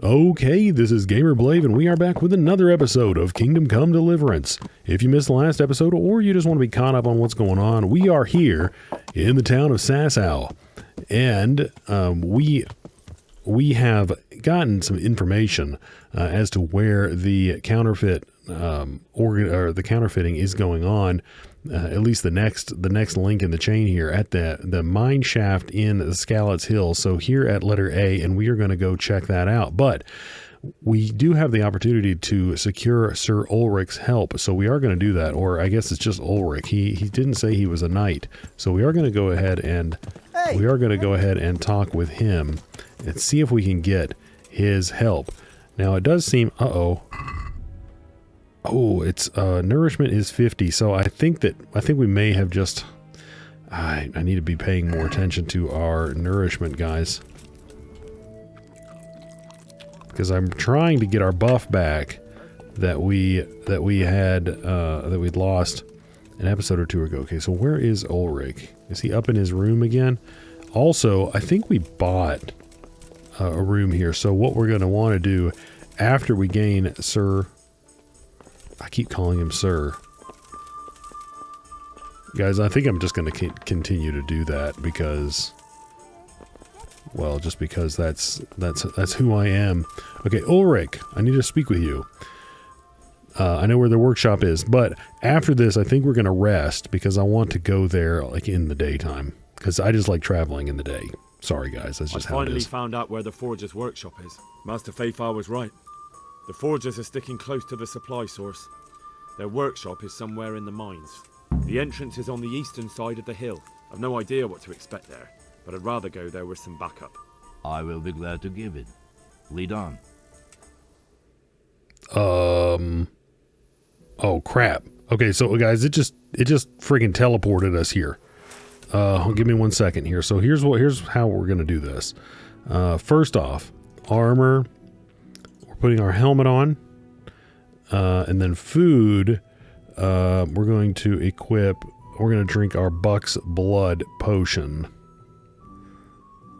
Okay, this is Gamer Blave, and we are back with another episode of Kingdom Come Deliverance. If you missed the last episode, or you just want to be caught up on what's going on, we are here in the town of Sasau, and we have gotten some information as to where the counterfeit or the counterfeiting is going on. At least the next link in the chain here at the mine shaft in the Scallots Hill. So here at letter A, and we are going to go check that out. But we do have the opportunity to secure Sir Ulrich's help, so we are going to do that. Or I guess it's just Ulrich. He didn't say he was a knight, so we are going to go ahead and talk with him and see if we can get his help. Now it does seem. Oh, it's nourishment is 50, so I think we may have just. I need to be paying more attention to our nourishment, guys, because I'm trying to get our buff back that we'd lost an episode or two ago. Okay, so where is Ulrich? Is he up in his room again? Also, I think we bought a room here, so what we're going to want to do after we gain Sir. I keep calling him Sir. Guys, I think I'm just going to continue to do that because, well, just because that's who I am. Okay, Ulrich, I need to speak with you. I know where the workshop is, but after this, I think we're going to rest because I want to go there like in the daytime because I just like traveling in the day. Sorry, guys, that's just how it is. I finally found out where the Foragers Workshop is. Master Fafar was right. The Foragers are sticking close to the supply source. Their workshop is somewhere in the mines. The entrance is on the eastern side of the hill. I've no idea what to expect there, but I'd rather go there with some backup. I will be glad to give it. Lead on. Oh crap. Okay, so guys, it just freaking teleported us here. Give me 1 second here. So here's how we're gonna do this. First off, armor. Putting our helmet on, and then food, we're going to equip, we're going to drink our Buck's Blood potion,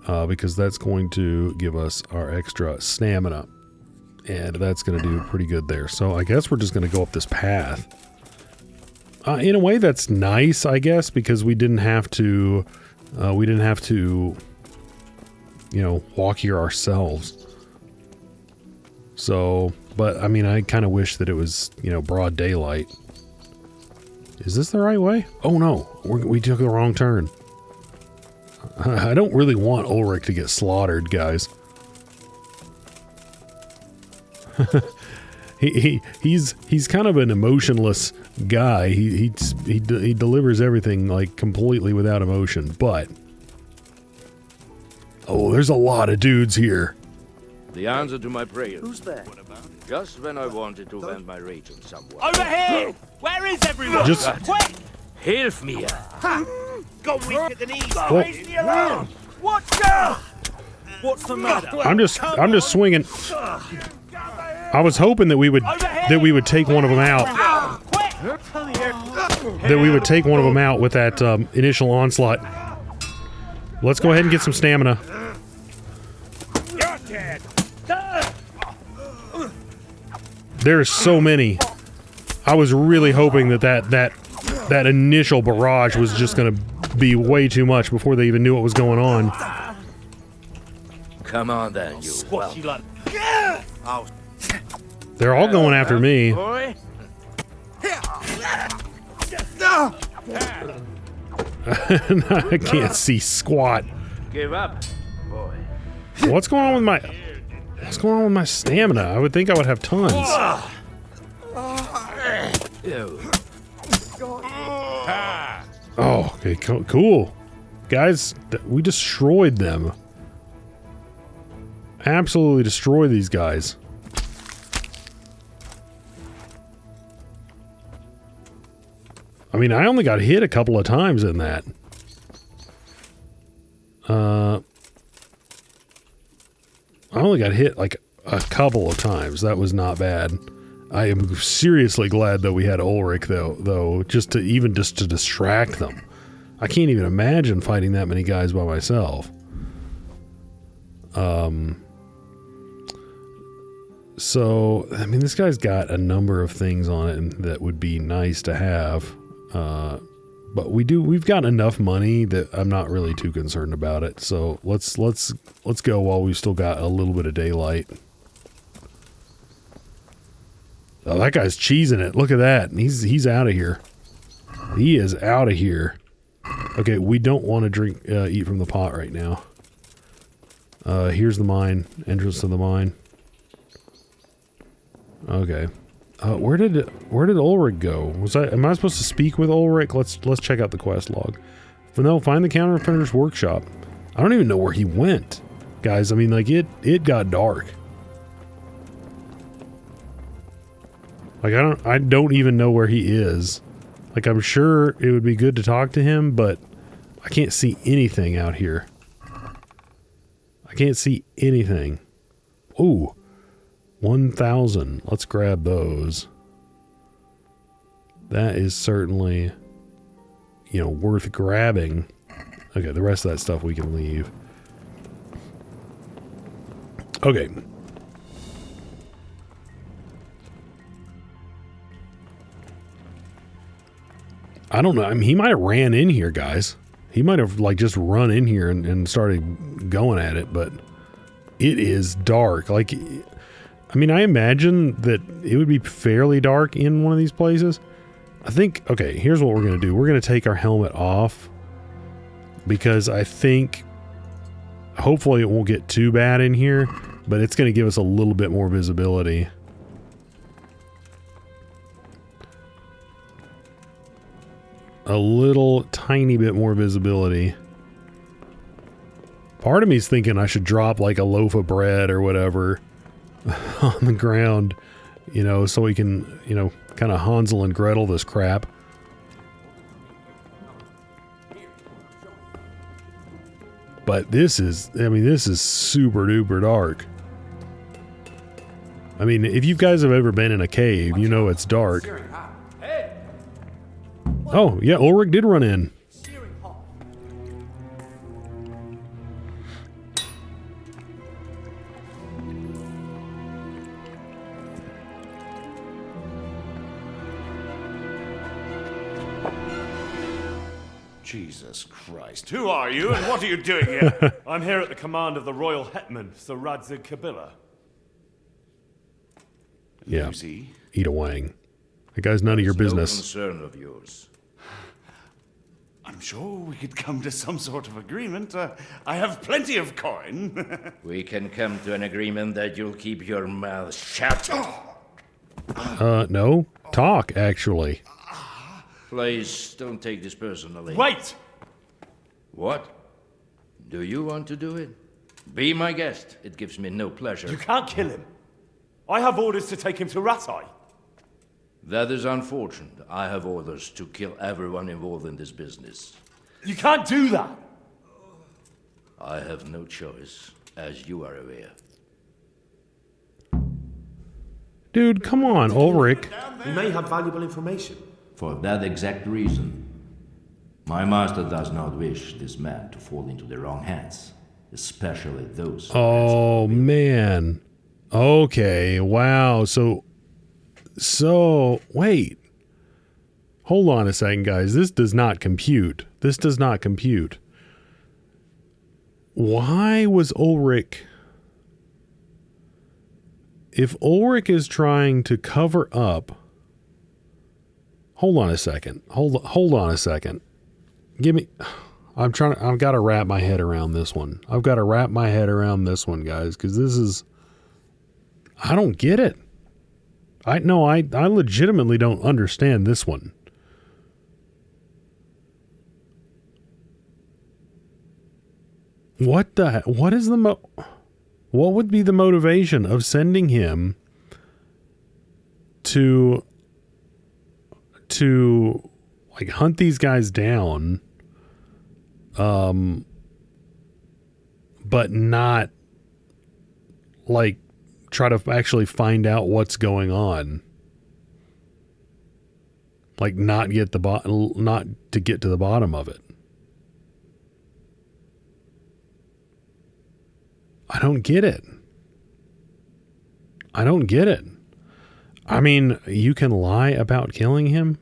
because that's going to give us our extra stamina, and that's going to do pretty good there. So I guess we're just going to go up this path. In a way that's nice, I guess, because we didn't have to, walk here ourselves. So, but I mean, I kind of wish that it was, broad daylight. Is this the right way? Oh no, we took the wrong turn. I don't really want Ulrich to get slaughtered, guys. he's kind of an emotionless guy. He delivers everything like completely without emotion, but oh, there's a lot of dudes here. The answer to my prayer. Who's there? Just when I wanted to vent my rage on someone. Over here! Where is everyone? Just quick! Hilf me! Go weak at the knees! Well, Raise me alarm! Watch out! What's the matter? I'm just swinging. I was hoping that we would take one of them out. That we would take one of them out with that initial onslaught. Let's go ahead and get some stamina. There's so many. I was really hoping that initial barrage was just going to be way too much before they even knew what was going on. Come on then, you. They're all going after me. Boy. I can't see squat. Give up, boy. What's going on with my stamina? I would think I would have tons. Oh, okay, cool. Guys, we destroyed them. Absolutely destroy these guys. I mean, I only got hit a couple of times in that. I only got hit like a couple of times. That was not bad. I am seriously glad that we had Ulrich though, just to distract them. I can't even imagine fighting that many guys by myself. So, I mean, this guy's got a number of things on it that would be nice to have. But we've got enough money that I'm not really too concerned about it. So let's go while we've still got a little bit of daylight. Oh, that guy's cheesing it. Look at that. He's out of here. He is out of here. Okay, we don't want to eat from the pot right now. Here's the mine. Entrance to the mine. Okay. Where did Ulrich go? Am I supposed to speak with Ulrich? Let's check out the quest log. No, find the Counterfeiter's Workshop. I don't even know where he went, guys. I mean, like it got dark. Like I don't even know where he is. Like I'm sure it would be good to talk to him, but I can't see anything out here. I can't see anything. Ooh. 1,000. Let's grab those. That is certainly, worth grabbing. Okay, the rest of that stuff we can leave. Okay. I don't know. I mean, he might have ran in here, guys. He might have, just run in here and started going at it, but it is dark. Like, I mean, I imagine that it would be fairly dark in one of these places. I think, okay, here's what we're going to do. We're going to take our helmet off because I think hopefully it won't get too bad in here, but it's going to give us a little bit more visibility. A little tiny bit more visibility. Part of me is thinking I should drop like a loaf of bread or whatever on the ground, so we can, kind of Hansel and Gretel this crap. But this is super duper dark. I mean, if you guys have ever been in a cave, you know it's dark. Oh, yeah, Ulrich did run in. Jesus Christ. Who are you and what are you doing here? I'm here at the command of the royal hetman, Sir Radzig Kabila. Yeah. Lucy? Eat a wang. That guy's none of your business. No concern of yours. I'm sure we could come to some sort of agreement. I have plenty of coin. We can come to an agreement that you'll keep your mouth shut. No. Talk, actually. Please, don't take this personally. Wait! What? Do you want to do it? Be my guest. It gives me no pleasure. You can't kill him. I have orders to take him to Ratai. That is unfortunate. I have orders to kill everyone involved in this business. You can't do that! I have no choice, as you are aware. Dude, come on, Ulrich. He may have valuable information. For that exact reason, my master does not wish this man to fall into the wrong hands, especially those. Oh, man. Okay, wow. So, wait. Hold on a second, guys. This does not compute. This does not compute. Why was Ulrich... If Ulrich is trying to cover up... Hold on a second. Hold on a second. Give me... I've got to wrap my head around this one. I've got to wrap my head around this one, guys, because this is... I don't get it. I legitimately don't understand this one. What would be the motivation of sending him to like hunt these guys down, but not like try to actually find out what's going on? Like not to get to the bottom of it. I don't get it. I don't get it. I mean, you can lie about killing him.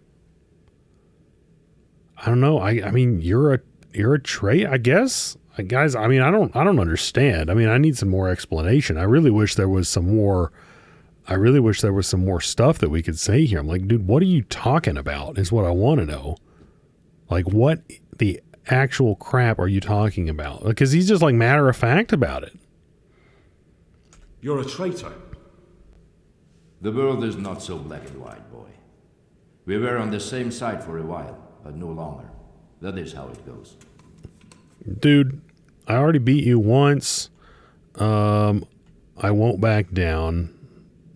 I don't know. I mean, you're a trait, I guess. Guys, I mean, I don't understand. I mean, I need some more explanation. I really wish there was some more stuff that we could say here. I'm like, dude, what are you talking about is what I want to know. Like, what the actual crap are you talking about? Because he's just like matter of fact about it. You're a traitor. The world is not so black and white, boy. We were on the same side for a while, but no longer. That is how it goes. Dude, I already beat you once. I won't back down.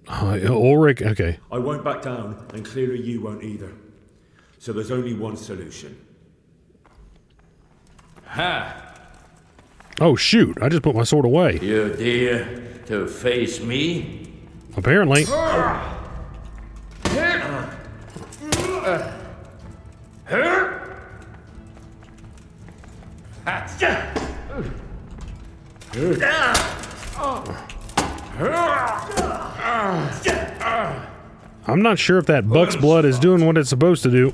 Ulrich, okay. I won't back down, and clearly you won't either. So there's only one solution. Ha! Oh, shoot. I just put my sword away. You dare to face me? Apparently. I'm not sure if that buck's blood is doing what it's supposed to do.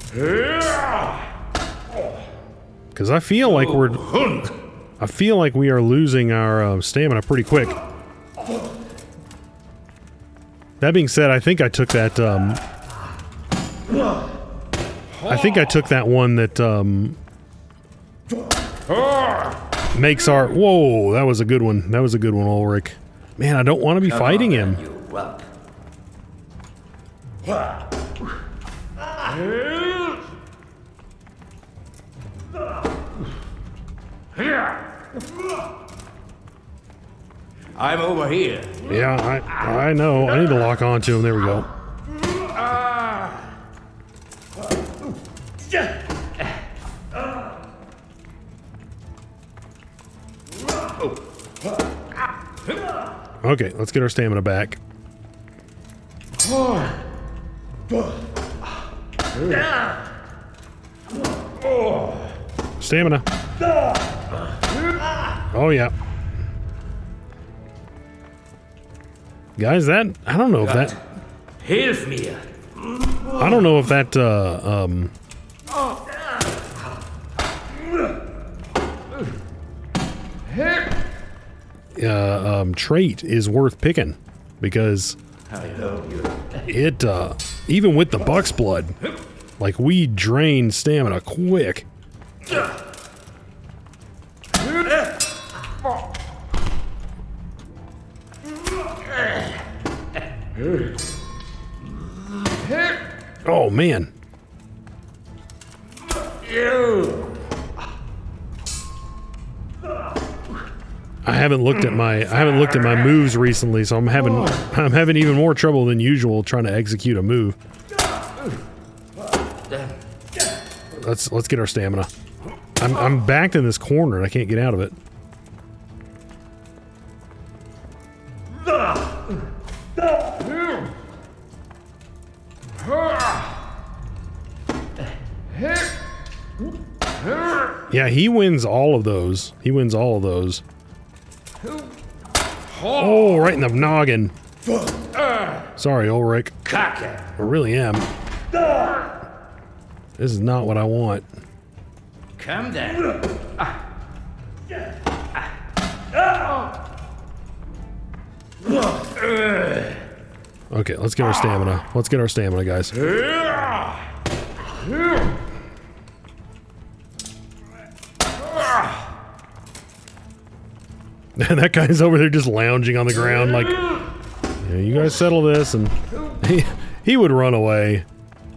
Because I feel like we are losing our stamina pretty quick. That being said, I think I took that. I think I took that one that makes our. Whoa, that was a good one. That was a good one, Ulrich. Man, I don't want to be fighting him. You whelp. I'm over here. Yeah, I know. I need to lock onto him. There we go. Okay, let's get our stamina back. Stamina. Oh, yeah. Guys, that... I don't know if that... Hilf mir. I don't know if that, trait is worth picking. Because... it, even with the buck's blood, like, we drain stamina quick. Oh, man. I haven't looked at my moves recently, so I'm having even more trouble than usual trying to execute a move. Let's get our stamina. I'm backed in this corner and I can't get out of it. Yeah, he wins all of those. He wins all of those. Oh, right in the noggin. Sorry, Ulrich. I really am. This is not what I want. Come down. Okay, let's get our stamina. Let's get our stamina, guys. That guy's over there just lounging on the ground like, yeah, you guys settle this, and he would run away.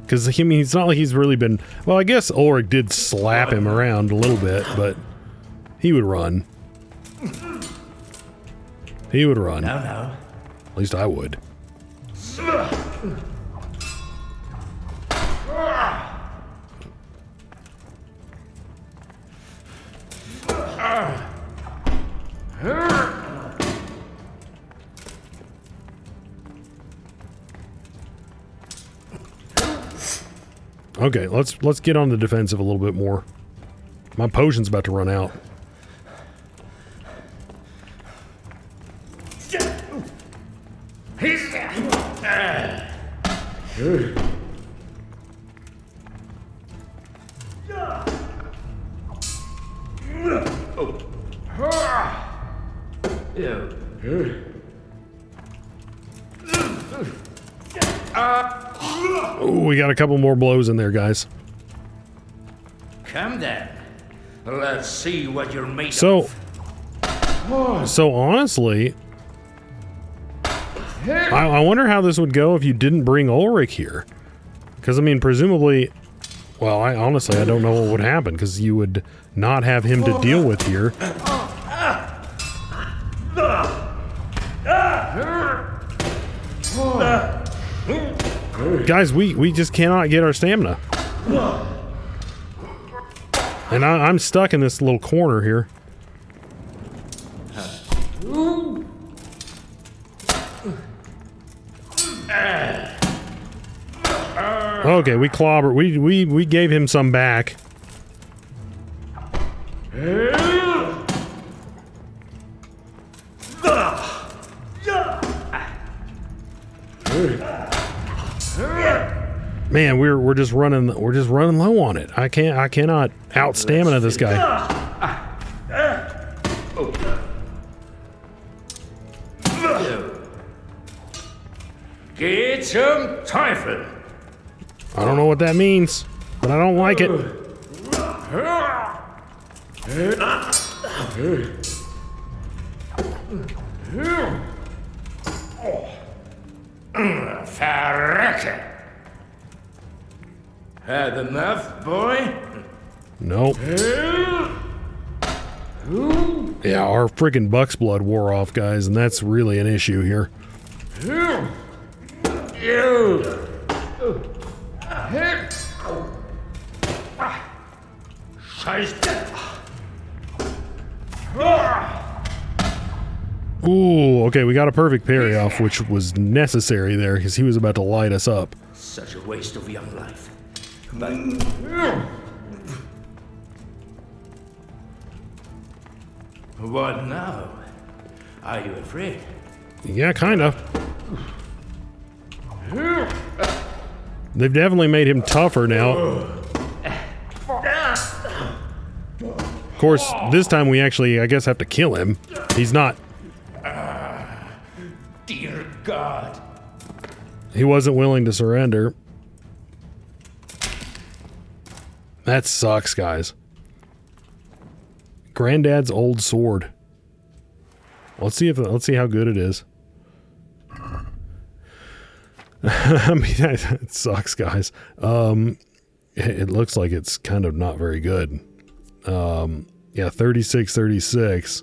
Because, I mean, it's not like he's really been... Well, I guess Ulrich did slap him around a little bit, but he would run. He would run. No. At least I would. Okay, let's get on the defensive a little bit more. My potion's about to run out. Oh, we got a couple more blows in there, guys. Come then. Let's see what you're made So of. honestly, I wonder how this would go if you didn't bring Ulrich here. Because, I mean, presumably, well, I don't know what would happen, because you would not have him to deal with here. Guys, we just cannot get our stamina. And I'm stuck in this little corner here. Okay, we clobbered. We gave him some back. Man, we're just running low on it. I cannot out stamina this guy. Get some trifle. I don't know what that means, but I don't like it. Verrecken. Had enough, boy? Nope. Yeah, our freaking Buck's blood wore off, guys, and that's really an issue here. Ooh, okay, we got a perfect parry off, which was necessary there, because he was about to light us up. Such a waste of young life. What now? Are you afraid? Yeah, kinda. They've definitely made him tougher now. Of course, this time we actually, I guess, have to kill him. He's not... Dear God. He wasn't willing to surrender. That sucks, guys. Granddad's old sword. Let's see how good it is. I mean, it sucks, guys. It looks like it's kind of not very good. Yeah, 36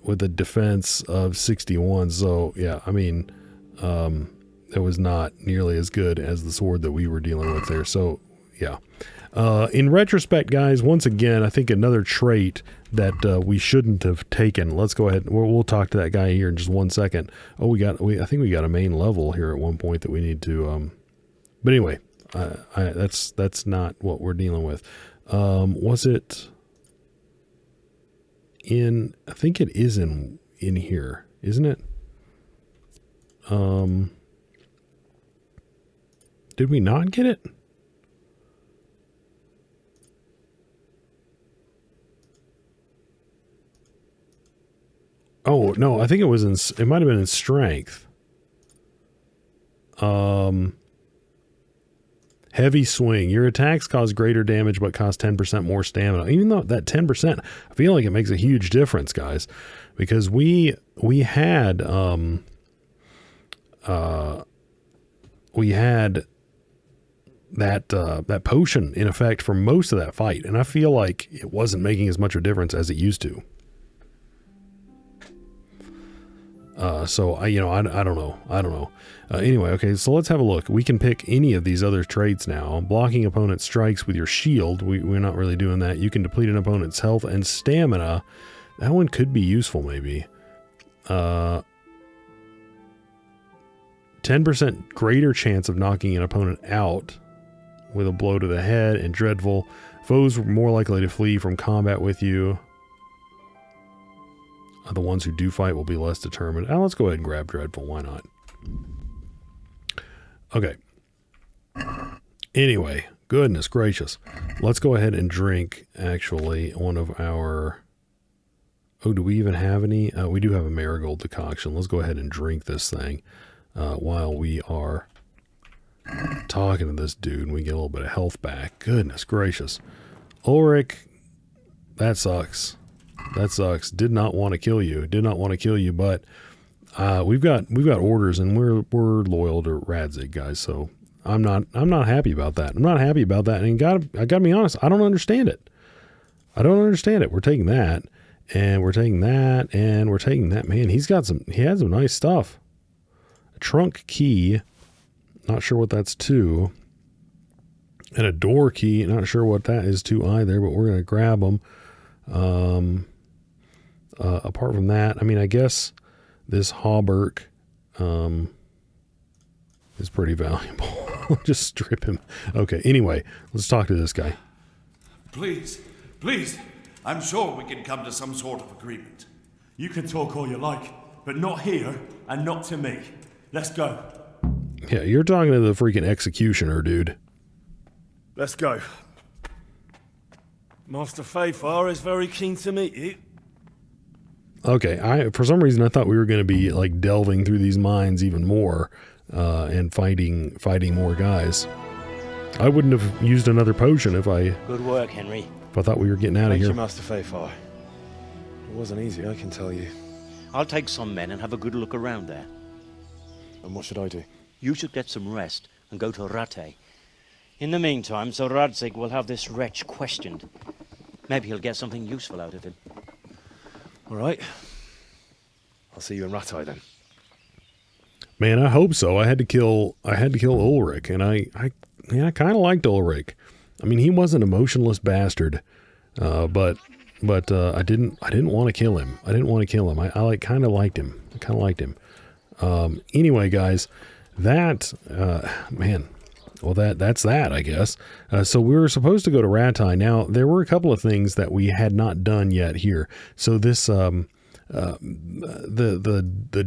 with a defense of 61. So yeah, I mean, it was not nearly as good as the sword that we were dealing with there. So yeah. In retrospect, guys, once again, I think another trait that we shouldn't have taken. Let's go ahead. We'll talk to that guy here in just 1 second. Oh, I think we got a main level here at one point that we need to. But anyway, that's not what we're dealing with. Was it in? I think it is in here, isn't it? Did we not get it? Oh, no, I think it was it might have been in strength. Heavy swing. Your attacks cause greater damage but cost 10% more stamina. Even though that 10%, I feel like it makes a huge difference, guys. Because we had that potion in effect for most of that fight, and I feel like it wasn't making as much of a difference as it used to. So I don't know. Anyway, okay, so let's have a look. We can pick any of these other traits now. Blocking opponent strikes with your shield. We're not really doing that. You can deplete an opponent's health and stamina. That one could be useful, maybe. 10% greater chance of knocking an opponent out with a blow to the head, and dreadful. Foes were more likely to flee from combat with you. The ones who do fight will be less determined. Let's go ahead and grab Dreadful. Why not? Okay. Anyway, goodness gracious. Let's go ahead and drink, actually, one of our... Oh, do we even have any? We do have a Marigold Decoction. Let's go ahead and drink this thing while we are talking to this dude, and we get a little bit of health back. Goodness gracious. Ulrich, that sucks. That sucks. Did not want to kill you. Did not want to kill you, but we've got orders, and we're loyal to Radzig, guys. So I'm not happy about that. I'm not happy about that. And I gotta be honest, I don't understand it. I don't understand it. We're taking that, and we're taking that, and we're taking that. Man, he had some nice stuff. A trunk key. Not sure what that's to. And a door key. Not sure what that is to either, but we're gonna grab them. Apart from that, I mean, I guess this hauberk is pretty valuable. Just strip him. Okay, anyway, let's talk to this guy. Please, I'm sure we can come to some sort of agreement. You can talk all you like, but not here and not to me. Let's go. Yeah, you're talking to the freaking executioner, dude. Let's go. Master Fayfar is very keen to meet you. Okay, for some reason I thought we were going to be like delving through these mines even more and fighting more guys. I wouldn't have used another potion if I... Good work, Henry. If I thought we were getting out of Thank here. you, Master Fayfar. It wasn't easy, I can tell you. I'll take some men and have a good look around there. And what should I do? You should get some rest and go to Rate. In the meantime, Sir Radzig will have this wretch questioned. Maybe he'll get something useful out of him. All right. I'll see you in Ratai then. Man, I hope so. I had to kill Ulrich, and I kind of liked Ulrich. I mean, he was an emotionless bastard, but I didn't want to kill him. I didn't want to kill him. I kind of liked him. Anyway, guys, that man. Well, that's that, I guess. So we were supposed to go to Ratai. Now, there were a couple of things that we had not done yet here. So this, the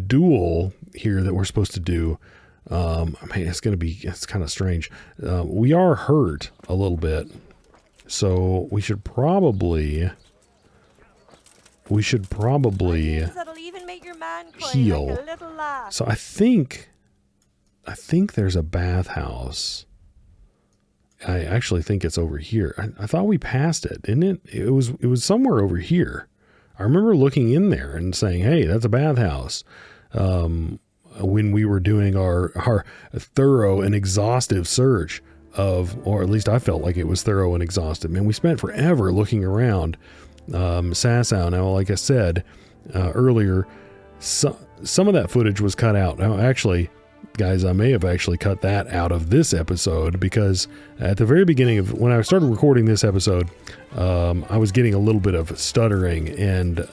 duel here that we're supposed to do, man, it's kind of strange. We are hurt a little bit. So we should probably That'll even make your man cry heal. like a little laugh. So I think there's a bathhouse. I actually think it's over here. I thought we passed it, didn't it? It was somewhere over here. I remember looking in there and saying, "Hey, that's a bathhouse." When we were doing our thorough and exhaustive search of, or at least I felt like it was thorough and exhaustive. Man, we spent forever looking around Sasau. Now, like I said earlier, some of that footage was cut out. Now, actually, guys, I may have actually cut that out of this episode because at the very beginning of when I started recording this episode, I was getting a little bit of stuttering, and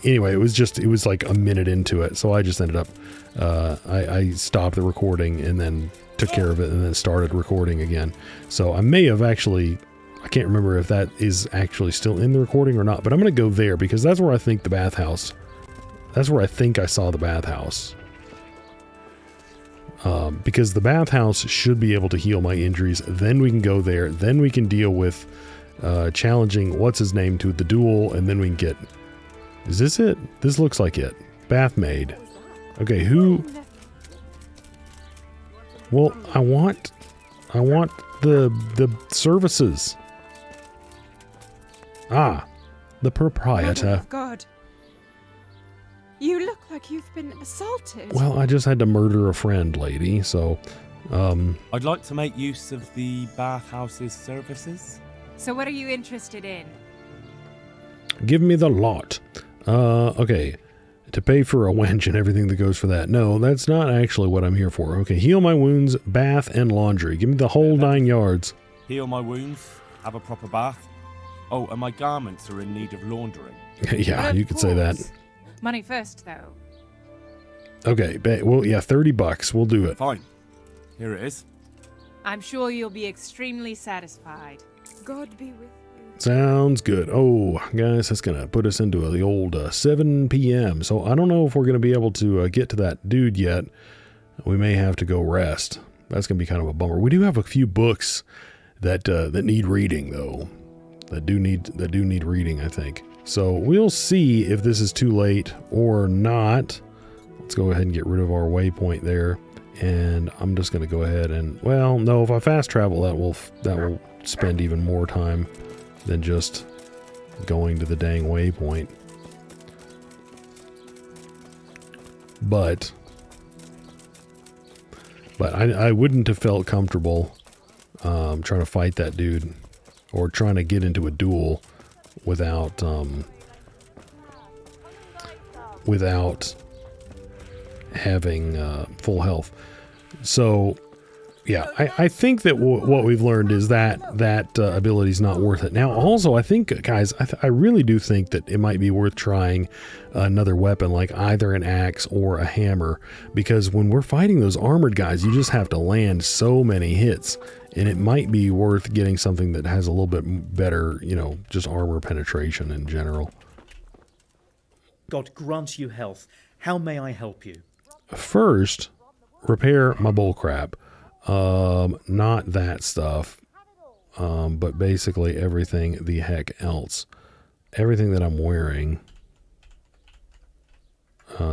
anyway, it was like a minute into it, so I just ended up I stopped the recording and then took care of it and then started recording again. So I may have actually, I can't remember if that is actually still in the recording or not, but I'm going to go there because that's where I think the bathhouse, that's where I think I saw the bathhouse. Because the bathhouse should be able to heal my injuries. Then we can go there. Then we can deal with challenging what's his name to the duel, and then we can get. Is this it? This looks like it. Bath maid. Okay, who? Well, I want the services. Ah, the proprietor. Mother of God. You look like you've been assaulted. Well, I just had to murder a friend, lady, so, I'd like to make use of the bathhouse's services. So what are you interested in? give me the lot. Okay. To pay for a wench and everything that goes for that. No, that's not actually what I'm here for. Okay, heal my wounds, bath, and laundry. Give me the whole 9 yards. Heal my wounds, have a proper bath. Oh, and my garments are in need of laundering. Yeah, you could say that. Money first, though. Okay, well, yeah, $30. We'll do it. Fine. Here it is. I'm sure you'll be extremely satisfied. God be with Sounds good. Oh, guys, that's going to put us into the old 7 p.m. So I don't know if we're going to be able to get to that dude yet. We may have to go rest. That's going to be kind of a bummer. We do have a few books that need reading, though. That do need reading, I think. So we'll see if this is too late or not. Let's go ahead and get rid of our waypoint there. And I'm just going to go ahead and, well, no, if I fast travel, that will spend even more time than just going to the dang waypoint. But I wouldn't have felt comfortable trying to fight that dude or trying to get into a duel without having full health. So yeah, I think that what we've learned is that ability is not worth it. Now, also, I think, guys, I really do think that it might be worth trying another weapon, like either an axe or a hammer, because when we're fighting those armored guys, you just have to land so many hits, and it might be worth getting something that has a little bit better, just armor penetration in general. God grant you health. How may I help you? First, repair my bullcrap. Not that stuff, but basically everything the heck else. Everything that I'm wearing,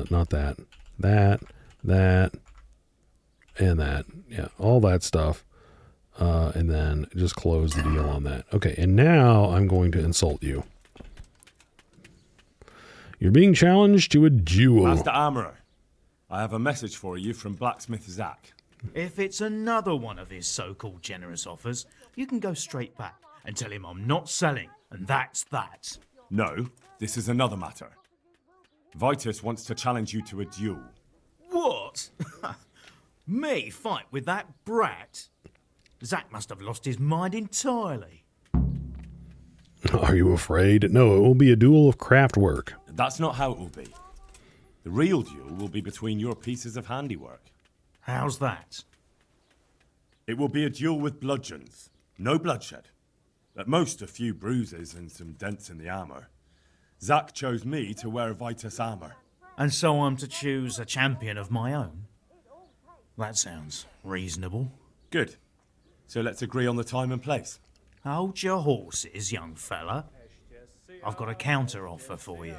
not that, and that, yeah, all that stuff, and then just close the deal on that. Okay, and now I'm going to insult you. You're being challenged to a duel. Master Armorer, I have a message for you from Blacksmith Zach. If it's another one of his so-called generous offers, you can go straight back and tell him I'm not selling, and that's that. No, this is another matter. Vitus wants to challenge you to a duel. What? Me fight with that brat? Zach must have lost his mind entirely. Are you afraid? No, it will be a duel of craft work. That's not how it will be. The real duel will be between your pieces of handiwork. How's that? It will be a duel with bludgeons. No bloodshed. At most, a few bruises and some dents in the armor. Zach chose me to wear Vitus armor. And so I'm to choose a champion of my own? That sounds reasonable. Good. So let's agree on the time and place. Hold your horses, young fella. I've got a counter offer for you.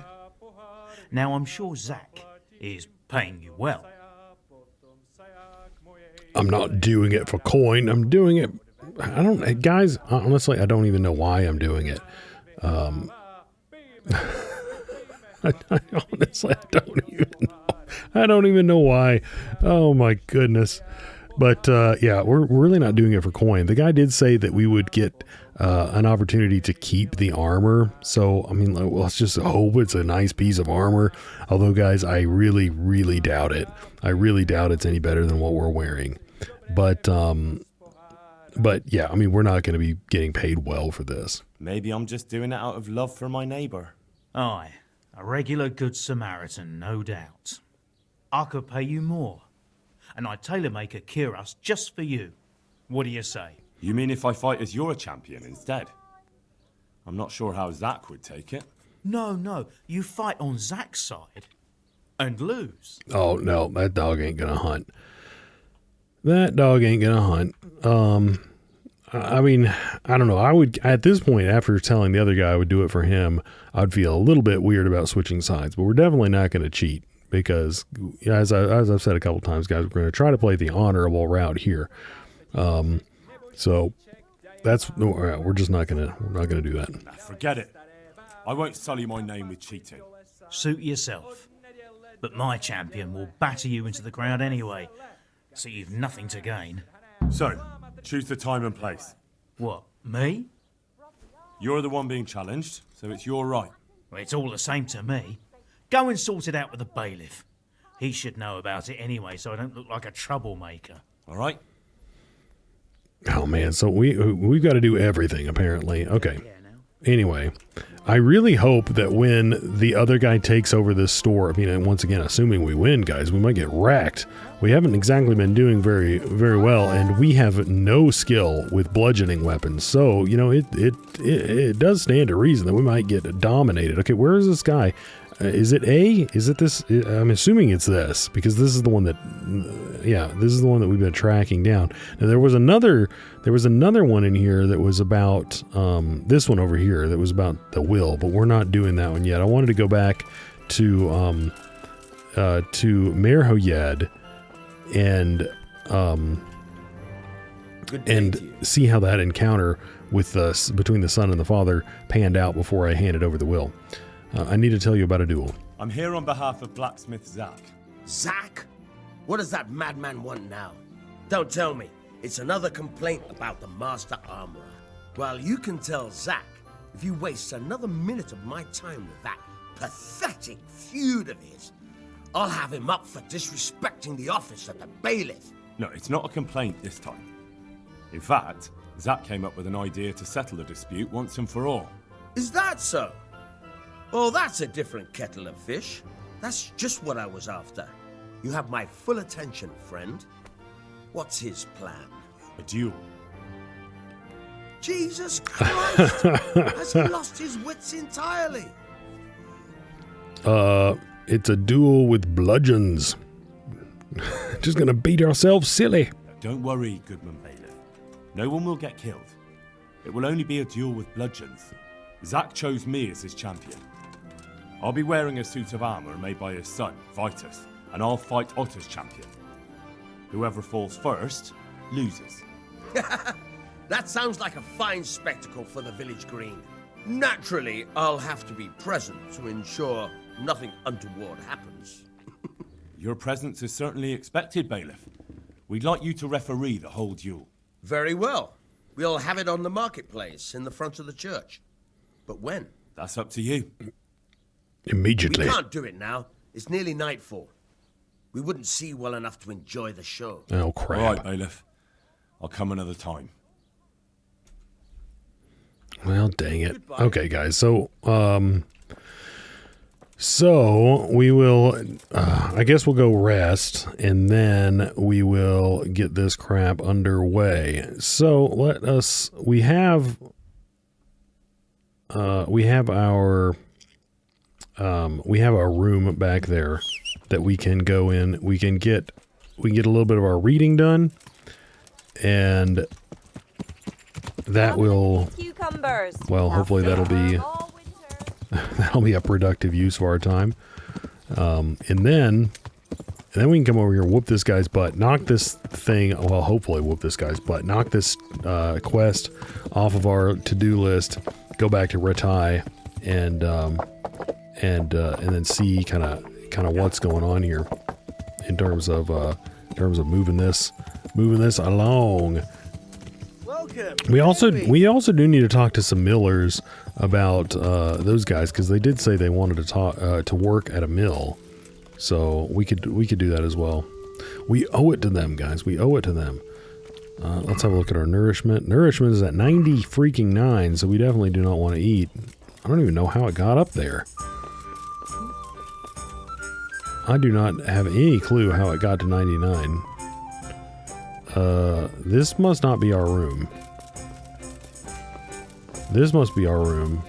Now, I'm sure Zach is paying you well. I'm not doing it for coin. I'm doing it. Guys, honestly, I don't even know why I'm doing it. Honestly, I don't even know why. Oh my goodness. But yeah, we're really not doing it for coin. The guy did say that we would get an opportunity to keep the armor. So, I mean, let's just hope it's a nice piece of armor. Although, guys, I really, really doubt it. I really doubt it's any better than what we're wearing. But yeah, I mean, we're not going to be getting paid well for this. Maybe I'm just doing it out of love for my neighbour. Aye, a regular good Samaritan, no doubt. I could pay you more, and I'd tailor-make a cuirass just for you. What do you say? You mean if I fight as your champion instead? I'm not sure how Zach would take it. No, you fight on Zach's side and lose. Oh, no, that dog ain't going to hunt. That dog ain't going to hunt. I mean, I don't know. I would, at this point, after telling the other guy I would do it for him, I'd feel a little bit weird about switching sides, but we're definitely not going to cheat because, as I've said a couple times, guys, we're going to try to play the honorable route here. So that's, we're just not going to do that. Forget it. I won't sully my name with cheating. Suit yourself. But my champion will batter you into the ground anyway, so you've nothing to gain. So, choose the time and place. What, me? You're the one being challenged, so it's your right. Well, it's all the same to me. Go and sort it out with the bailiff. He should know about it anyway, so I don't look like a troublemaker. All right? Oh, man, so we've got to do everything, apparently. Okay. anyway, I really hope that when the other guy takes over this store, I mean, once again, assuming we win, guys, we might get wrecked. We haven't exactly been doing very, very well, and we have no skill with bludgeoning weapons. So, you know, it does stand to reason that we might get dominated. Okay, where is this guy? Is it A? Is it this? I'm assuming it's this, because this is the one that, yeah, this is the one that we've been tracking down. Now, there was another one in here that was about, this one over here that was about the will, but we're not doing that one yet. I wanted to go back to Merhoyed and see how that encounter with between the son and the father panned out before I handed over the will. I need to tell you about a duel. I'm here on behalf of blacksmith Zach. Zach? What does that madman want now? Don't tell me. It's another complaint about the Master Armorer. Well, you can tell Zach if you waste another minute of my time with that pathetic feud of his. I'll have him up for disrespecting the office of the Bailiff. No, it's not a complaint this time. In fact, Zach came up with an idea to settle the dispute once and for all. Is that so? Oh, that's a different kettle of fish. That's just what I was after. You have my full attention, friend. What's his plan? A duel. Jesus Christ! Has he lost his wits entirely? It's a duel with bludgeons. Just gonna beat ourselves silly. Don't worry, Goodman Bailiff. No one will get killed. It will only be a duel with bludgeons. Zach chose me as his champion. I'll be wearing a suit of armor made by his son, Vitus, and I'll fight Otter's champion. Whoever falls first, loses. That sounds like a fine spectacle for the village green. Naturally, I'll have to be present to ensure nothing untoward happens. Your presence is certainly expected, Bailiff. We'd like you to referee the whole duel. Very well. We'll have it on the marketplace in the front of the church. But when? That's up to you. Immediately. We can't do it now. It's nearly nightfall. We wouldn't see well enough to enjoy the show. Oh, crap. All right, Bailiff. I'll come another time. Well, dang it. Goodbye. Okay, guys. So we will, I guess we'll go rest, and then we will get this crap underway. So we have our room back there that we can go in. We can get a little bit of our reading done, and that will, well, hopefully that'll be a productive use of our time. And then we can come over here, whoop this guy's butt, knock this thing, well, hopefully whoop this guy's butt, knock this quest off of our to-do list, go back to Ratai, and then see kind of what's going on here in terms of moving this along. Welcome. We also do need to talk to some millers about those guys, because they did say they wanted to talk to work at a mill, so we could do that as well. We owe it to them, guys. We owe it to them. Let's have a look at our nourishment. Nourishment is at 90 so we definitely do not want to eat. I don't even know how it got up there. I do not have any clue how it got to 99. This must not be our room. This must be our room.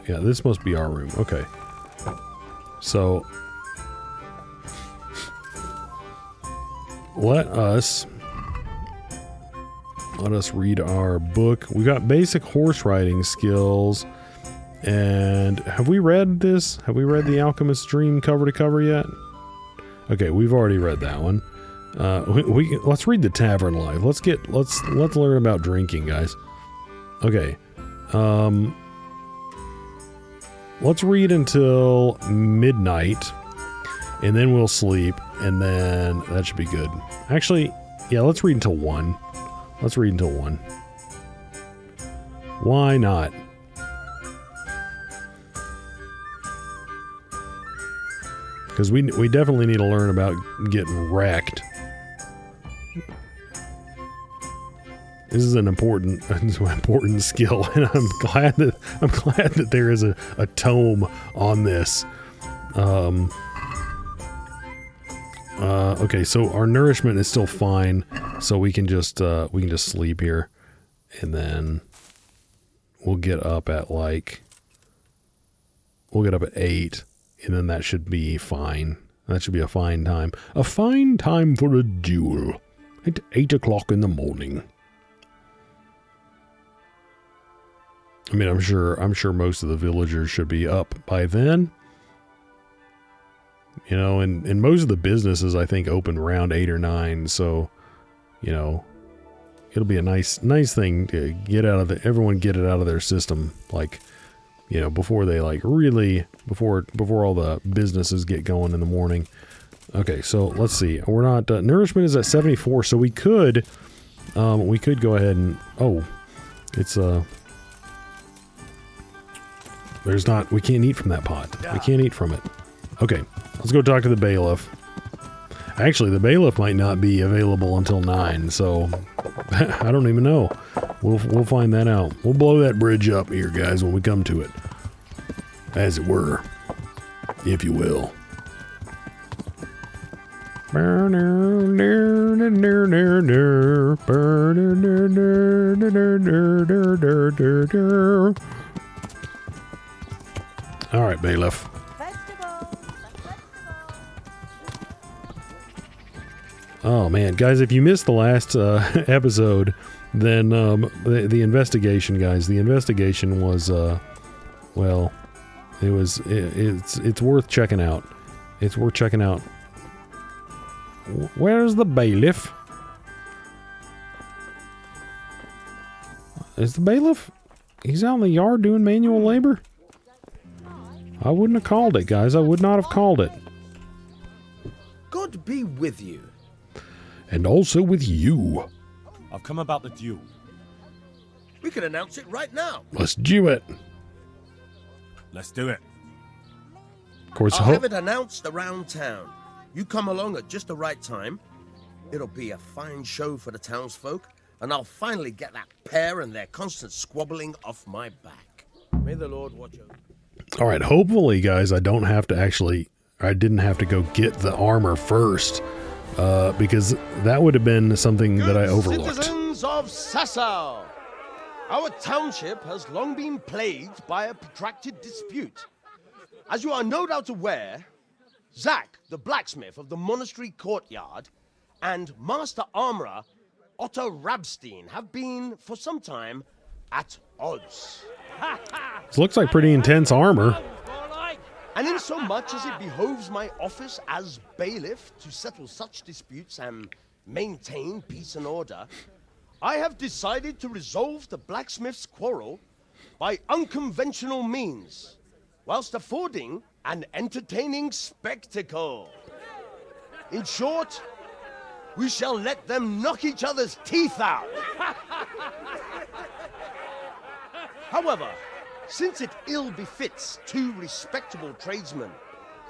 Yeah, this must be our room. Okay. So, let us read our book. We got basic horse riding skills. And have we read this? Have we read The Alchemist's Dream cover to cover yet? Okay, we've already read that one. Let's read the Tavern Life. Let's learn about drinking, guys. Okay. Let's read until midnight, and then we'll sleep, and then that should be good. Actually, yeah, let's read until 1. Let's read until 1. Why not? Because we definitely need to learn about getting wrecked. This is an important skill, and I'm glad that there is a tome on this. Okay, so our nourishment is still fine, so we can just sleep here, and then we'll get up at 8, and then that should be fine. That should be a fine time. A fine time for a duel at 8 o'clock in the morning. I mean, I'm sure most of the villagers should be up by then. You know, and most of the businesses, I think, open around 8 or 9. So, you know, it'll be a nice thing to get out of everyone get it out of their system, like, you know, before they before all the businesses get going in the morning. Okay, so let's see. We're not nourishment is at 74, so we could go ahead and it's we can't eat from that pot. We can't eat from it. Okay, let's go talk to the bailiff. Actually, the bailiff might not be available until 9, so I don't even know. We'll find that out. We'll blow that bridge up here, guys, when we come to it. As it were, if you will. All right, bailiff. Oh man, guys, if you missed the last episode, then the investigation, guys, the investigation was well, it's worth checking out. It's worth checking out. Where's the bailiff? Is the bailiff? He's out in the yard doing manual labor? I wouldn't have called it, guys. I would not have called it. God be with you. And also with you. I've come about the duel. We could announce it right now. Let's do it. Let's do it. Of course, I'll have it announced around town. You come along at just the right time. It'll be a fine show for the townsfolk, and I'll finally get that pair and their constant squabbling off my back. May the Lord watch over. All right, hopefully, guys, I didn't have to go get the armor first, because that would have been something that I overlooked. Citizens of Sasau, our township has long been plagued by a protracted dispute. As you are no doubt aware, Zach, the blacksmith of the monastery courtyard, and Master Armorer Otto Rabstein have been, for some time, at odds. This looks like pretty intense armor. And in so much as it behoves my office as bailiff to settle such disputes and maintain peace and order, I have decided to resolve the blacksmith's quarrel by unconventional means, whilst affording an entertaining spectacle. In short, we shall let them knock each other's teeth out. However, since it ill befits two respectable tradesmen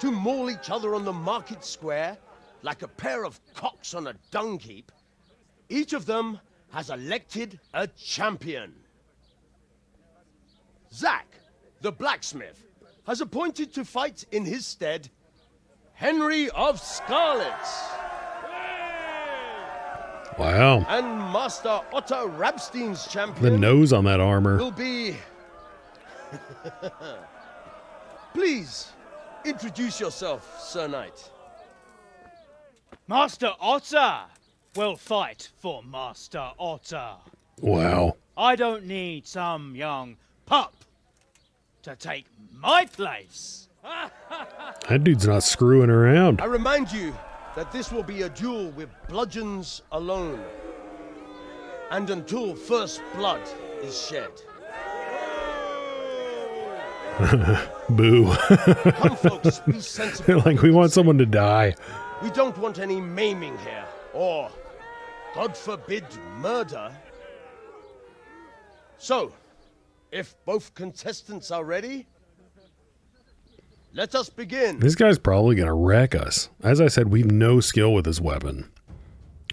to maul each other on the market square like a pair of cocks on a dung heap, each of them has elected a champion. Zach, the blacksmith, has appointed to fight in his stead Henry of Scarlets. Wow. And Master Otto Rabstein's champion. The nose on that armor will be. Please introduce yourself, Sir Knight. Master Otter will fight for Master Otter. Wow. I don't need some young pup to take my place. That dude's not screwing around. I remind you that this will be a duel with bludgeons alone, and until first blood is shed. Boo. Come, folks, be sensible. Like, we want someone to die. We don't want any maiming here, or, God forbid, murder. So, if both contestants are ready, let us begin. This guy's probably going to wreck us. As I said, we've no skill with this weapon.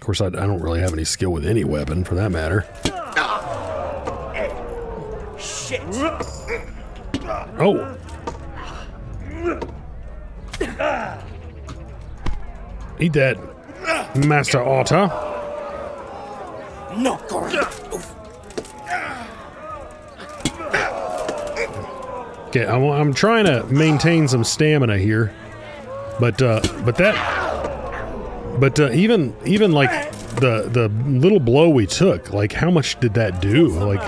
Of course, I don't really have any skill with any weapon, for that matter. Shit! Oh! Eat that, Master Otter. No, Okay, I'm trying to maintain some stamina here, but even like the little blow we took, like how much did that do? Like,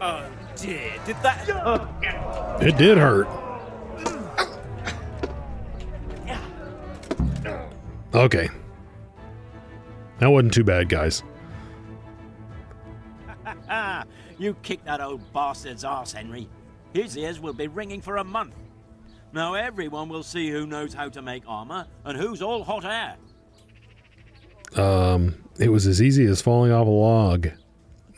oh dear, did that? it did hurt. Okay, that wasn't too bad, guys. You kicked that old bastard's arse, Henry. His ears will be ringing for a month. Now everyone will see who knows how to make armor and who's all hot air. It was as easy as falling off a log.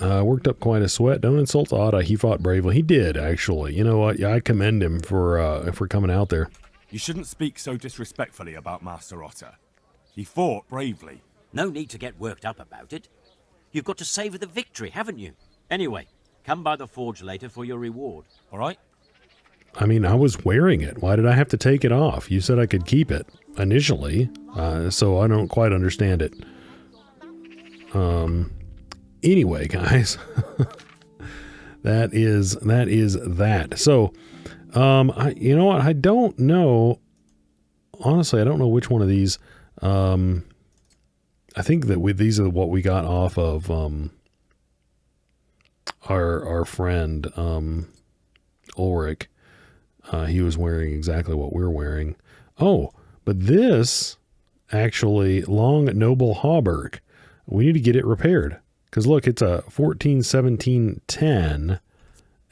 Worked up quite a sweat. Don't insult Otta. He fought bravely. He did, actually. You know what? Yeah, I commend him for coming out there. You shouldn't speak so disrespectfully about Master Otter. He fought bravely. No need to get worked up about it. You've got to savor the victory, haven't you? Anyway, come by the forge later for your reward, all right? I mean, I was wearing it. Why did I have to take it off? You said I could keep it initially, so I don't quite understand it. Anyway, guys, that is that. So, you know what? I don't know. Honestly, I don't know which one of these. I think that these are what we got off of our friend Ulrich. He was wearing exactly what we're wearing. Oh, but this actually long noble hauberk. We need to get it repaired because look, it's a 14, 17, 10,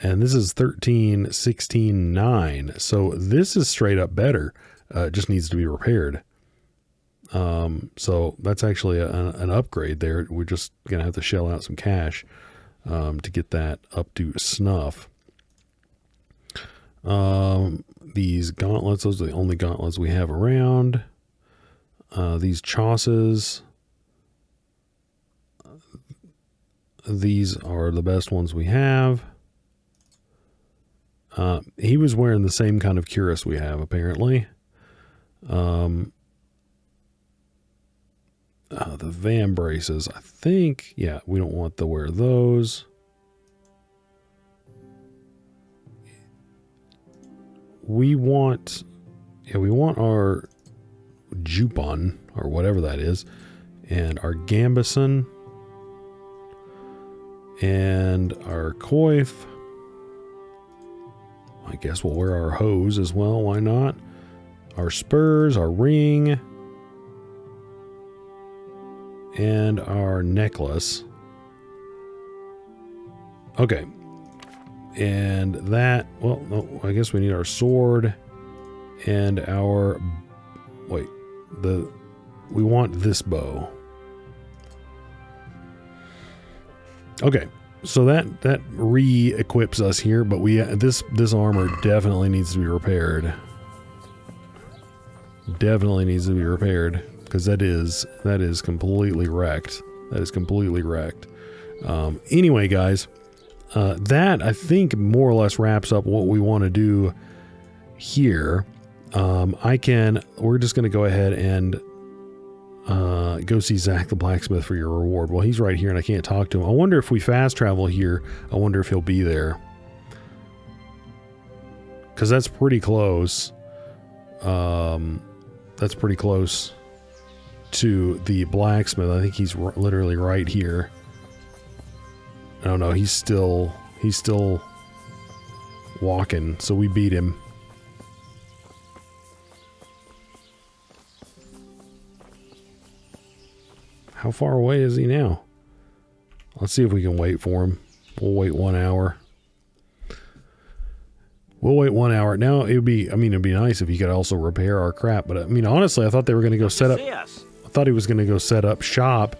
and this is 13, 16, 9. So this is straight up better. It just needs to be repaired. So that's actually an upgrade there. We're just gonna have to shell out some cash to get that up to snuff. These gauntlets, those are the only gauntlets we have around. These chausses, these are the best ones we have. He was wearing the same kind of cuirass we have, apparently. The van braces, I think, yeah, we don't want to wear those. We want our jupon, or whatever that is, and our gambeson, and our coif. I guess we'll wear our hose as well, why not? Our spurs, our ring, and our necklace. Okay. And that, well, no, I guess we need our sword and our, wait, we want this bow. Okay. So that re-equips us here, but this armor definitely needs to be repaired. Definitely needs to be repaired. Because that is completely wrecked. That is completely wrecked. Anyway, guys, that I think more or less wraps up what we want to do here. We're just going to go ahead and go see Zach the blacksmith for your reward. Well, he's right here and I can't talk to him. I wonder if we fast travel here, I wonder if he'll be there. Because that's pretty close. That's pretty close to the blacksmith. I think he's literally right here. Oh no, he's still walking, so we beat him. How far away is he now? Let's see if we can wait for him. We'll wait 1 hour. We'll wait 1 hour. Now, it'd be nice if he could also repair our crap, but I mean, honestly, I thought they were going to go set up... I thought he was going to go set up shop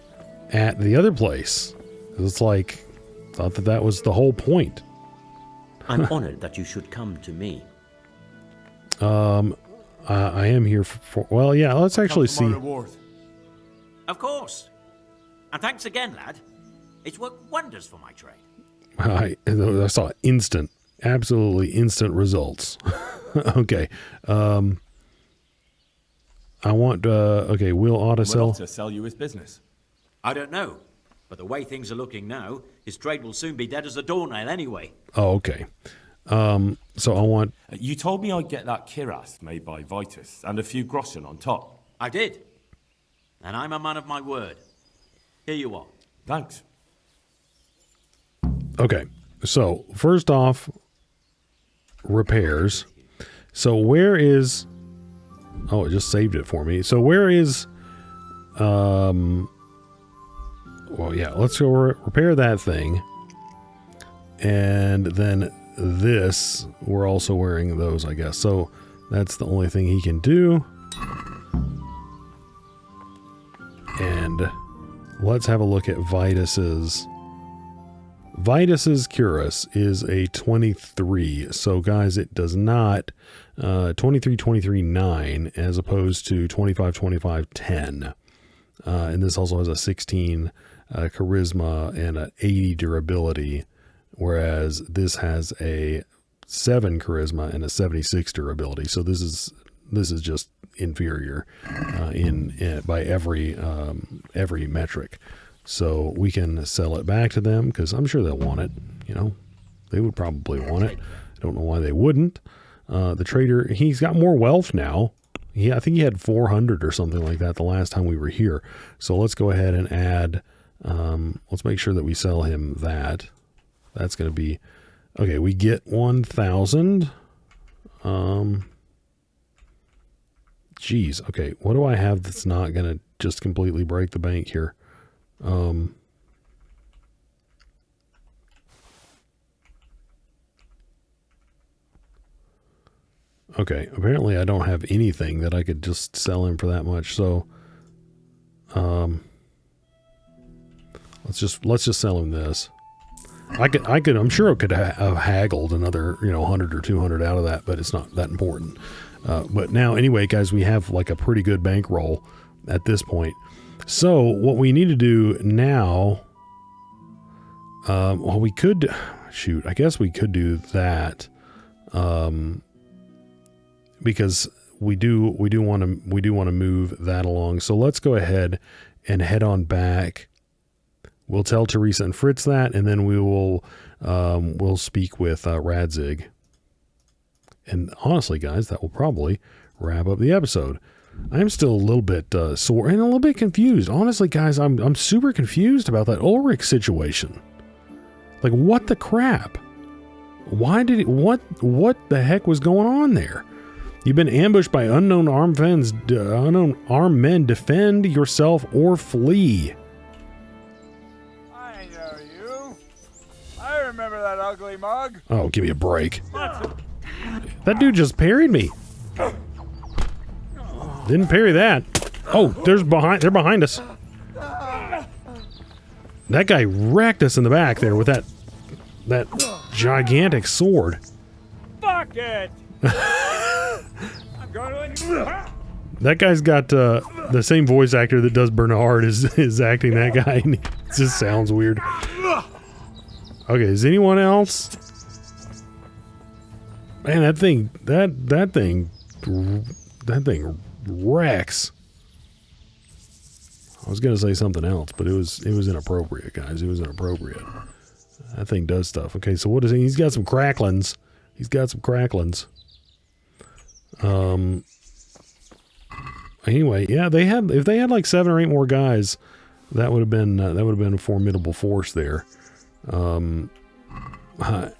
at the other place. It's like, I thought that was the whole point. I'm honored that you should come to me. I am here for well, yeah, let's actually see. Reward. Of course. And thanks again, lad. It's worked wonders for my trade. I saw absolutely instant results. Okay. I want, okay, will auto sell. To sell you his business. I don't know, but the way things are looking now, his trade will soon be dead as a doornail anyway. Oh, okay. So I want... You told me I'd get that kiras made by Vitus and a few groschen on top. I did. And I'm a man of my word. Here you are. Thanks. Okay, so first off, repairs. So where is... Oh, it just saved it for me. So where is... Well, yeah, let's go repair that thing. And then this, we're also wearing those, I guess. So that's the only thing he can do. And let's have a look at Vitus's. Vitus's Cuirass is a 23. So guys, it does not 23 23 9 as opposed to 25 25 10. And this also has a 16 charisma and an 80 durability, whereas this has a 7 charisma and a 76 durability. So this is just inferior by every metric. So we can sell it back to them because I'm sure they'll want it. You know, they would probably want it. I don't know why they wouldn't. The trader, he's got more wealth now. I think he had 400 or something like that the last time we were here. So let's go ahead and add, let's make sure that we sell him that. That's going to be, okay, we get 1,000. Geez, okay, what do I have that's not going to just completely break the bank here? Okay, apparently I don't have anything that I could just sell him for that much, so let's just sell him this. I'm sure I could have haggled another, 100 or 200 out of that, but it's not that important. But now, anyway, guys, we have like a pretty good bankroll at this point. So what we need to do now, well, we could, shoot, I guess we could do that, because we do want to move that along. So let's go ahead and head on back. We'll tell Teresa and Fritz that, and then we'll speak with Radzig. And honestly, guys, that will probably wrap up the episode. I'm still a little bit sore and a little bit confused. Honestly, guys, I'm super confused about that Ulrich situation. Like, what the crap? Why did what the heck was going on there? You've been ambushed by unknown armed men. Defend yourself or flee. I know you. I remember that ugly mug. Oh, give me a break. That dude just parried me. Didn't parry that. Oh, they're behind us. That guy wrecked us in the back there with that gigantic sword. Fuck it. I'm going to... That guy's got the same voice actor that does Bernard is acting that guy. And it just sounds weird. Okay, is anyone else? Man, that thing wrecks. I was gonna say something else, but it was inappropriate, guys. It was inappropriate. That thing does stuff. Okay, so what is he? He's got some cracklins. Anyway, yeah, if they had like 7 or 8 more guys, that would have been a formidable force there.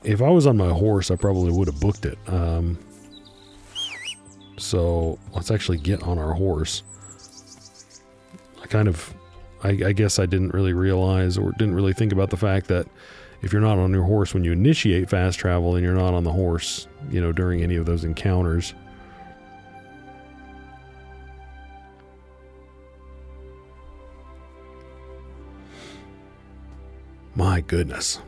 If I was on my horse, I probably would have booked it. So let's actually get on our horse. I guess I didn't really realize or didn't really think about the fact that if you're not on your horse when you initiate fast travel, then you're not on the horse, during any of those encounters. My goodness.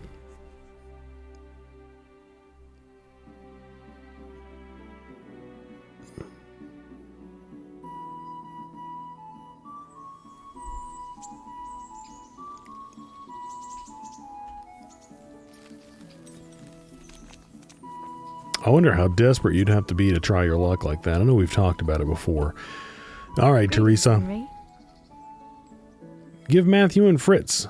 I wonder how desperate you'd have to be to try your luck like that. I know we've talked about it before. All right, Teresa. Henry. Give Matthew and Fritz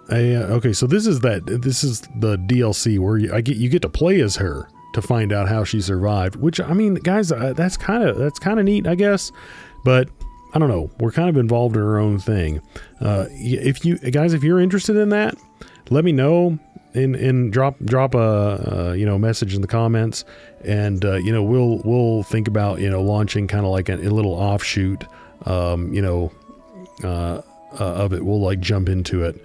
okay, so this is the DLC where you get to play as her to find out how she survived, which, I mean, guys, that's kind of neat, I guess, but I don't know, we're kind of involved in our own thing. If you're interested in that, let me know and drop a message in the comments, and we'll think about launching kind of like a little offshoot of it. We'll like jump into it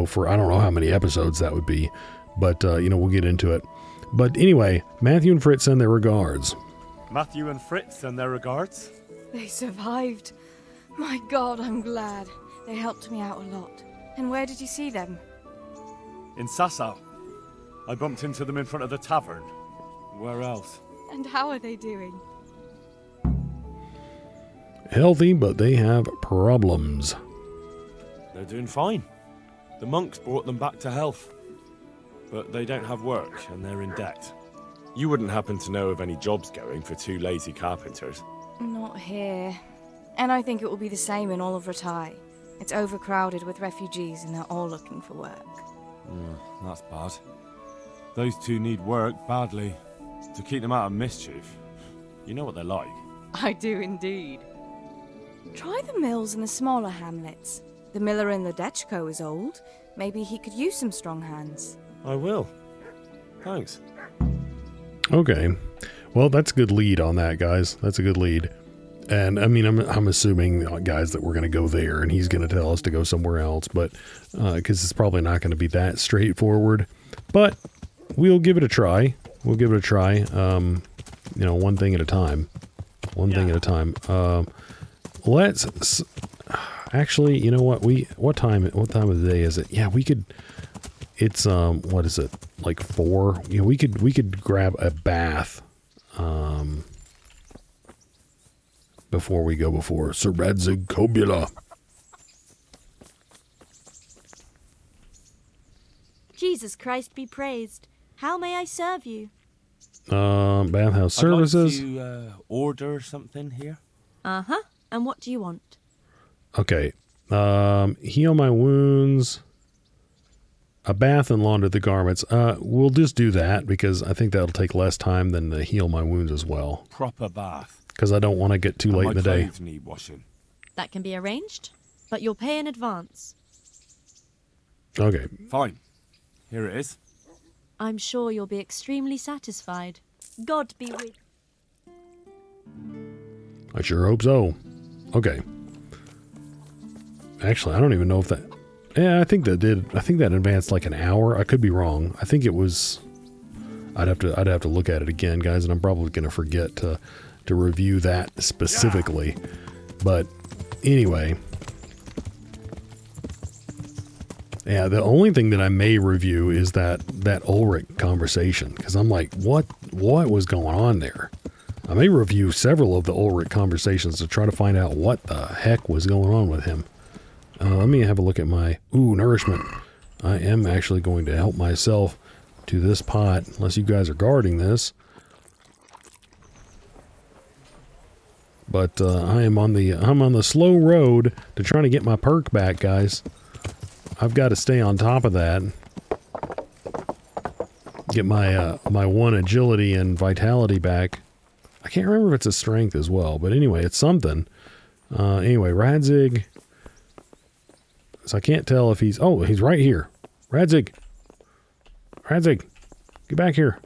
for I don't know how many episodes that would be, but we'll get into it. But anyway, Matthew and Fritz send their regards. Matthew and Fritz send their regards. They survived. My God, I'm glad. They helped me out a lot. And where did you see them? In Sasau. I bumped into them in front of the tavern. Where else? And how are they doing? Healthy, but they have problems. They're doing fine. The monks brought them back to health. But they don't have work, and they're in debt. You wouldn't happen to know of any jobs going for 2 lazy carpenters? Not here. And I think it will be the same in all of Rattay. It's overcrowded with refugees, and they're all looking for work. That's bad. Those 2 need work badly. To keep them out of mischief. You know what they're like. I do indeed. Try the mills in the smaller hamlets. The miller in the Dechko is old. Maybe he could use some strong hands. I will. Thanks. Okay. Well, that's a good lead on that, guys. That's a good lead. And I mean, I'm assuming, guys, that we're going to go there and he's going to tell us to go somewhere else, but because it's probably not going to be that straightforward. But we'll give it a try. We'll give it a try. One thing at a time. Thing at a time. Let's actually, you know what? What time of the day is it? Yeah, we could. It's what is it? Like 4? We could grab a bath before we go before Sir Radzig Kobula. Jesus Christ be praised. How may I serve you? Bathhouse services. I'd like to order something here. Uh-huh. And what do you want? Okay. Heal my wounds. A bath and launder the garments. We'll just do that because I think that'll take less time than the heal my wounds as well. Proper bath. Because I don't want to get too late in the day. My clothes need washing. That can be arranged, but you'll pay in advance. Okay. Fine. Here it is. I'm sure you'll be extremely satisfied. God be with you. I sure hope so. Okay. Actually, I don't even know if that... Yeah, I think that advanced like an hour. I could be wrong. I think it was... I'd have to look at it again, guys, and I'm probably going to forget to review that specifically. But anyway... Yeah, the only thing that I may review is that Ulrich conversation, because I'm like, what was going on there? I may review several of the Ulrich conversations to try to find out what the heck was going on with him. Let me have a look at my nourishment. I am actually going to help myself to this pot, unless you guys are guarding this. But I'm on the slow road to trying to get my perk back, guys. I've got to stay on top of that. Get my my 1 agility and vitality back. I can't remember if it's a strength as well, but anyway, it's something. Anyway, Radzig. So I can't tell if he's... Oh, he's right here. Radzig. Radzig. Get back here.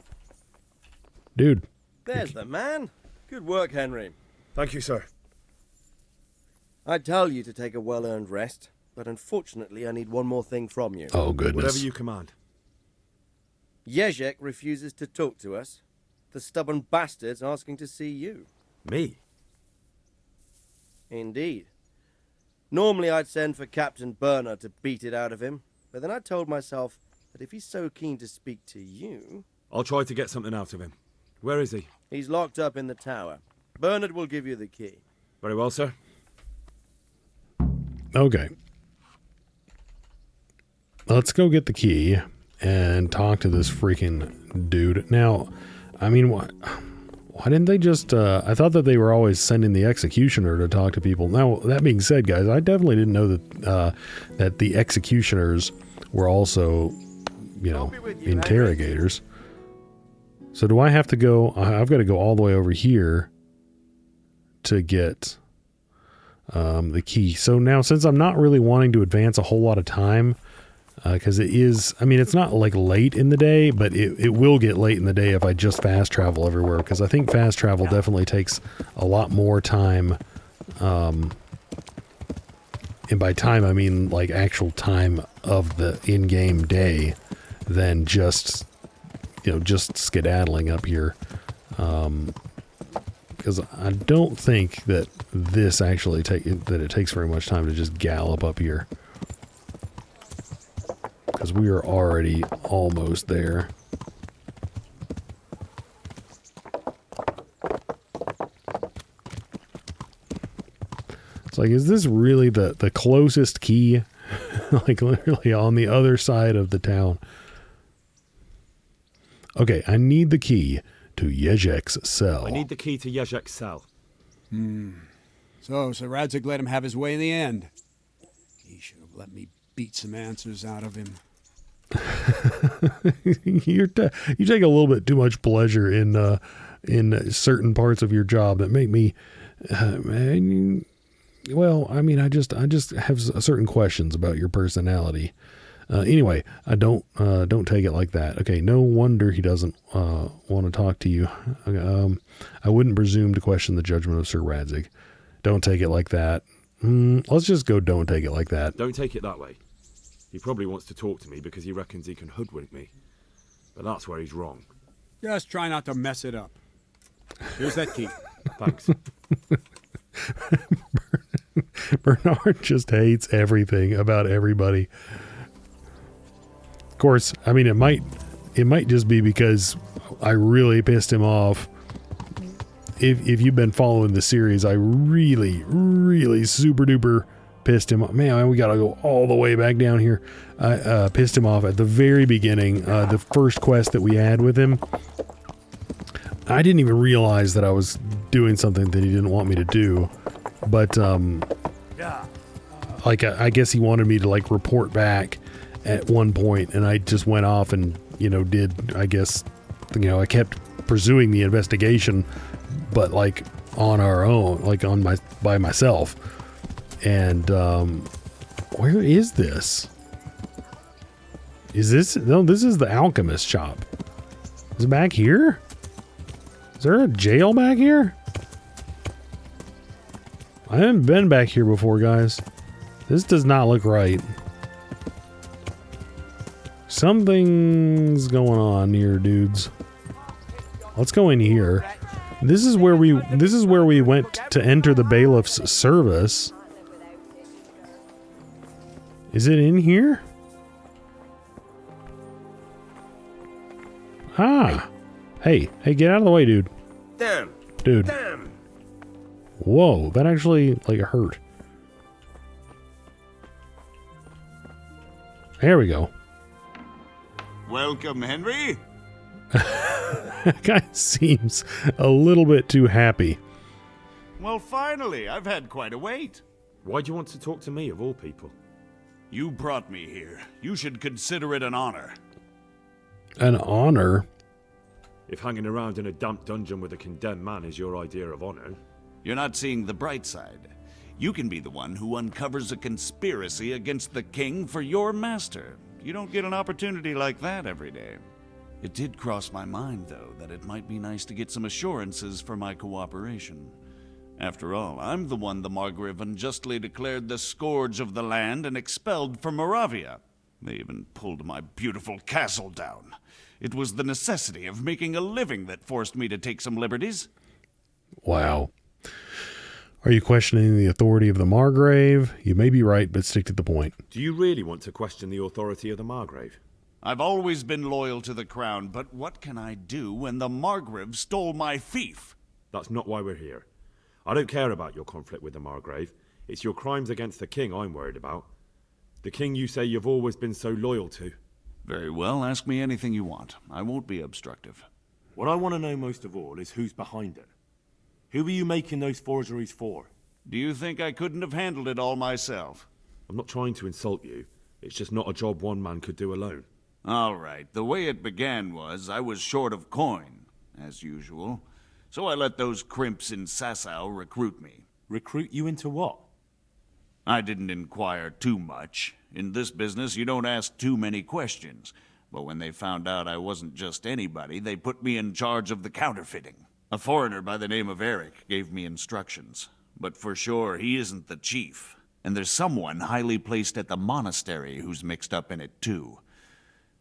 Dude. There's the man. Good work, Henry. Thank you, sir. I tell you to take a well-earned rest, but unfortunately I need one more thing from you. Oh, goodness. Whatever you command. Yejak refuses to talk to us. The stubborn bastard's asking to see you. Me? Indeed. Normally I'd send for Captain Burner to beat it out of him, but then I told myself that if he's so keen to speak to you... I'll try to get something out of him. Where is he? He's locked up in the tower. Bernard will give you the key. Very well, sir. Okay. Let's go get the key and talk to this freaking dude. Now, I mean, why didn't they just, I thought that they were always sending the executioner to talk to people. Now, that being said, guys, I definitely didn't know that, that the executioners were also, interrogators. So do I have to go, I've got to go all the way over here to get the key. So now, since I'm not really wanting to advance a whole lot of time, because it is, I mean, it's not like late in the day, but it will get late in the day if I just fast travel everywhere, because I think fast travel definitely takes a lot more time. And by time, I mean like actual time of the in-game day than just, just skedaddling up here. Because I don't think that this actually it takes very much time to just gallop up here. Because we are already almost there. It's like, is this really the closest key? Like literally on the other side of the town. Okay, I need the key to Yejak's cell. I need the key to Yejak's cell. So Sir Radzig let him have his way in the end. He should have let me beat some answers out of him. You take a little bit too much pleasure in certain parts of your job that make me, well, I mean, I just have certain questions about your personality. Anyway, I don't take it like that. Okay, no wonder he doesn't want to talk to you. I wouldn't presume to question the judgment of Sir Radzig. Don't take it like that. Let's just go. Don't take it like that. Don't take it that way. He probably wants to talk to me because he reckons he can hoodwink me. But that's where he's wrong. Just try not to mess it up. Here's that key. Thanks. Bernard just hates everything about everybody. Of course, I mean, it might just be because I really pissed him off. If you've been following the series, I really, really super duper pissed him off. Man, we gotta go all the way back down here. I pissed him off at the very beginning, the first quest that we had with him. I didn't even realize that I was doing something that he didn't want me to do. But, like, I guess he wanted me to, like, report back at one point, and I just went off and, did, I guess, I kept pursuing the investigation, but, like, on our own, like, by myself. And, where is this? No, this is the alchemist shop. Is it back here? Is there a jail back here? I haven't been back here before, guys. This does not look right. Something's going on here, dudes. Let's go in here. This is where we went to enter the bailiff's service. Is it in here? Ah. Hey, get out of the way, dude. Damn. Dude. Damn. Whoa, that actually, like, hurt. There we go. Welcome, Henry. That guy seems a little bit too happy. Well, finally, I've had quite a wait. Why do you want to talk to me, of all people? You brought me here. You should consider it an honor. An honor? If hanging around in a damp dungeon with a condemned man is your idea of honor... You're not seeing the bright side. You can be the one who uncovers a conspiracy against the king for your master. You don't get an opportunity like that every day. It did cross my mind, though, that it might be nice to get some assurances for my cooperation. After all, I'm the one the Margrave unjustly declared the scourge of the land and expelled from Moravia. They even pulled my beautiful castle down. It was the necessity of making a living that forced me to take some liberties. Wow. Are you questioning the authority of the Margrave? You may be right, but stick to the point. Do you really want to question the authority of the Margrave? I've always been loyal to the crown, but what can I do when the Margrave stole my fief? That's not why we're here. I don't care about your conflict with the Margrave. It's your crimes against the king I'm worried about. The king you say you've always been so loyal to. Very well, ask me anything you want. I won't be obstructive. What I want to know most of all is who's behind it. Who are you making those forgeries for? Do you think I couldn't have handled it all myself? I'm not trying to insult you. It's just not a job one man could do alone. All right, the way it began was I was short of coin, as usual. So I let those crimps in Sasau recruit me. Recruit you into what? I didn't inquire too much. In this business, you don't ask too many questions. But when they found out I wasn't just anybody, they put me in charge of the counterfeiting. A foreigner by the name of Eric gave me instructions. But for sure, he isn't the chief. And there's someone highly placed at the monastery who's mixed up in it too.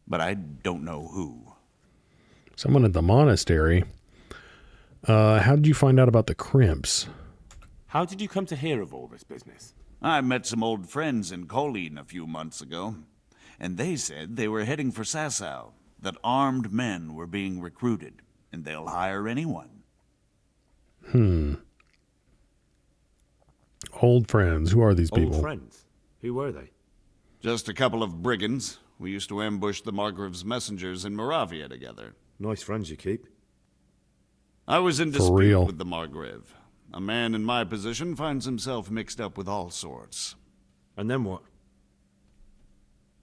But I don't know who. Someone at the monastery? How did you find out about the crimps? How did you come to hear of all this business? I met some old friends in Colleen a few months ago. And they said they were heading for Sasau, that armed men were being recruited, and they'll hire anyone. Old friends. Who are these people? Old friends? Who were they? Just a couple of brigands. We used to ambush the Margrave's messengers in Moravia together. Nice friends you keep. I was in dispute with the Margrave. A man in my position finds himself mixed up with all sorts. And then what?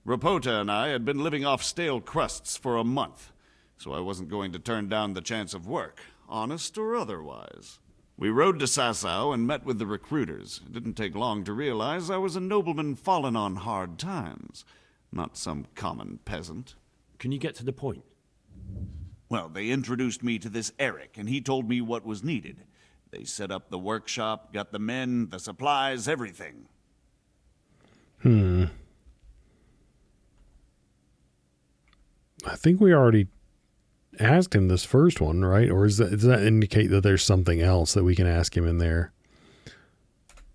Rapota and I had been living off stale crusts for a month, so I wasn't going to turn down the chance of work, honest or otherwise. We rode to Sasau and met with the recruiters. It didn't take long to realize I was a nobleman fallen on hard times, not some common peasant. Can you get to the point? Well, they introduced me to this Eric, and he told me what was needed. They set up the workshop, got the men, the supplies, everything. I think we already asked him this first one, right? Or does that indicate that there's something else that we can ask him in there?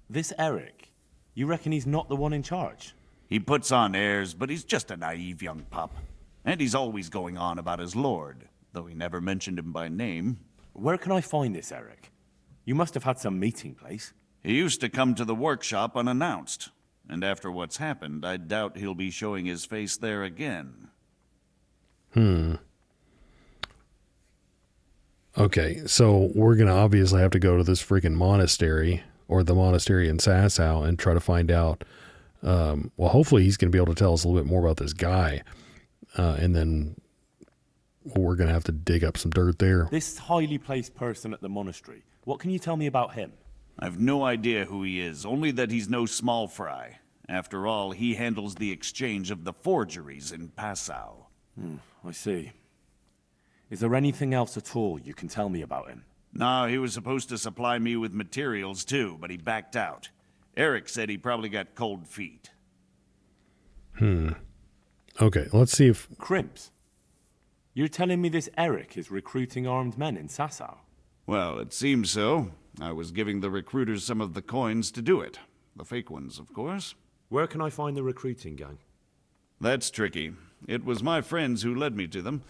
This Eric, you reckon he's not the one in charge? He puts on airs, but he's just a naive young pup. And he's always going on about his lord, though he never mentioned him by name. Where can I find this Eric? You must have had some meeting place. He used to come to the workshop unannounced. And after what's happened, I doubt he'll be showing his face there again. Okay, so we're going to obviously have to go to this freaking monastery, or the monastery in Sasau, and try to find out. Well, hopefully he's going to be able to tell us a little bit more about this guy. And then we're going to have to dig up some dirt there. This highly placed person at the monastery, what can you tell me about him? I've no idea who he is, only that he's no small fry. After all, he handles the exchange of the forgeries in Passau. I see. Is there anything else at all you can tell me about him? No, he was supposed to supply me with materials too, but he backed out. Eric said he probably got cold feet. Okay, let's see if... Crimps? You're telling me this Eric is recruiting armed men in Sasau? Well, it seems so. I was giving the recruiters some of the coins to do it. The fake ones, of course. Where can I find the recruiting gang? That's tricky. It was my friends who led me to them.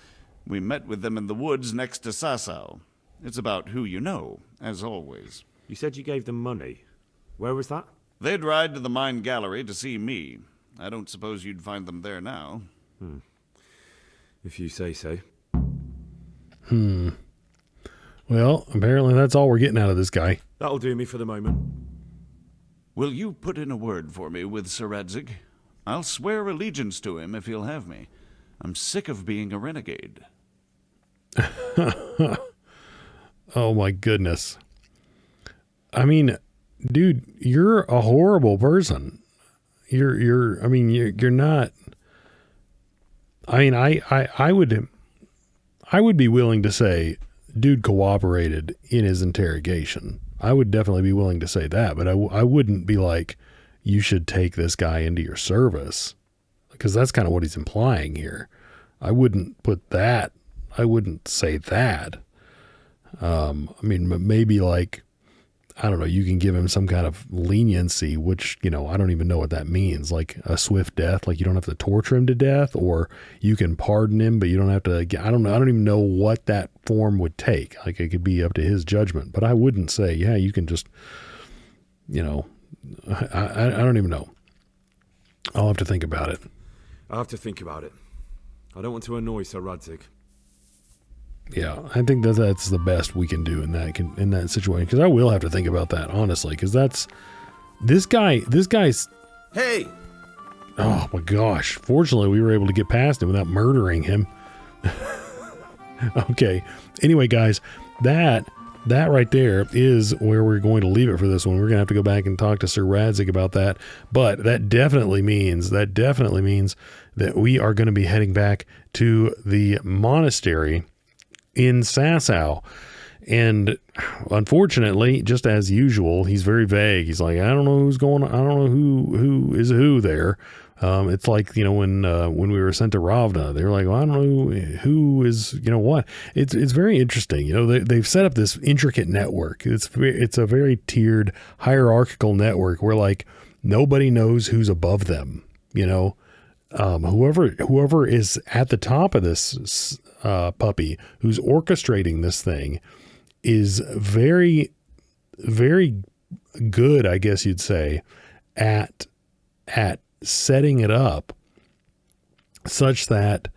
We met with them in the woods next to Sasau. It's about who you know, as always. You said you gave them money. Where was that? They'd ride to the mine gallery to see me. I don't suppose you'd find them there now. If you say so. Well, apparently that's all we're getting out of this guy. That'll do me for the moment. Will you put in a word for me with Sir Radzig? I'll swear allegiance to him if he'll have me. I'm sick of being a renegade. Oh my goodness. I mean, dude, you're a horrible person. You're not. I mean, I would be willing to say dude cooperated in his interrogation. I would definitely be willing to say that, but I wouldn't be like, you should take this guy into your service, because that's kind of what he's implying here. I wouldn't put that. I wouldn't say that. I mean, maybe like, I don't know, you can give him some kind of leniency, which, I don't even know what that means. Like a swift death, like you don't have to torture him to death, or you can pardon him, but you don't have to, I don't even know what that form would take. Like it could be up to his judgment, but I wouldn't say, yeah, you can just, I don't even know. I'll have to think about it. I'll have to think about it. I don't want to annoy Sir Radzig. Yeah, I think that's the best we can do in that situation, because I will have to think about that, honestly, because this guy's Hey! Oh my gosh. Fortunately, we were able to get past him without murdering him. Okay. Anyway, guys, that right there is where we're going to leave it for this one. We're going to have to go back and talk to Sir Radzig about that. But that definitely means that we are going to be heading back to the monastery in Sasau. And unfortunately, just as usual, he's very vague. He's like, I don't know who's going on. I don't know who is who there. It's like, when we were sent to Ravna, they were like, well, I don't know who is, what. It's very interesting. They've set up this intricate network. It's a very tiered, hierarchical network where, like, nobody knows who's above them. Whoever is at the top of this puppy, who's orchestrating this thing, is very, very good, I guess you'd say, at setting it up such that,